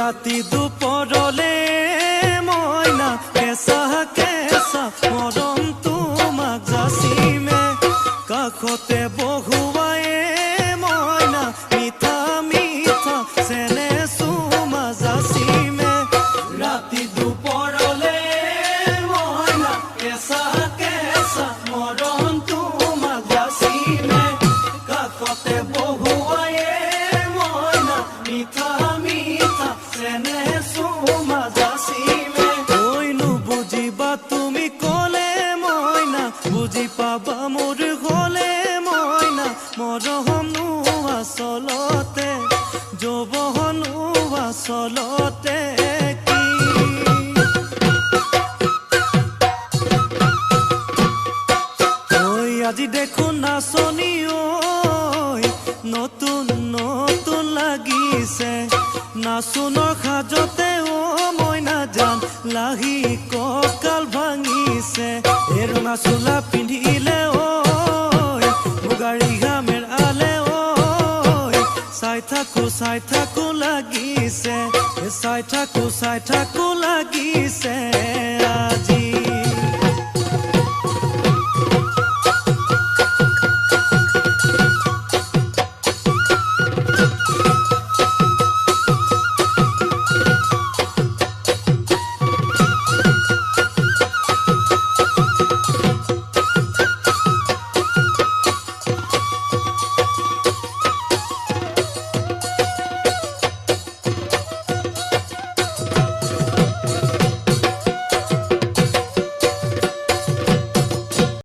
ৰাতি দুপৰলে মইনা কেঁচা কেঁচা মৰম তোমাক যাচিমে কাষতে বহুৱাই মইনা মিঠা মিঠা চেনে চুমা যাচিমে ৰাতি দুপৰলে মইনা কেঁচা কেঁচা মৰম তোমাক যাচিমে কাষতে বহুৱাই মইনা মিঠা মিঠা চেনে চুমা যাচিমে ঐনো বুজিবা তুমি ক'লে মইনা বুজি পাবা মোৰ গ'লে মইনা মৰমনো আচলতে যৌৱনো আচলতে কি ঐ আজি দেখোন নাচনি ঐ নতুন নতুন লাগিছে নাচোনৰ সাজতে অ মইনা জান লাহি কঁকাল ভাঙিছে এই ৰঙা চোলা পিন্ধিলে ঐ মুগাৰী ঘামেৰ আলে ঐ চাই থাকো লাগিছে চাই থাকো লাগিছে আজি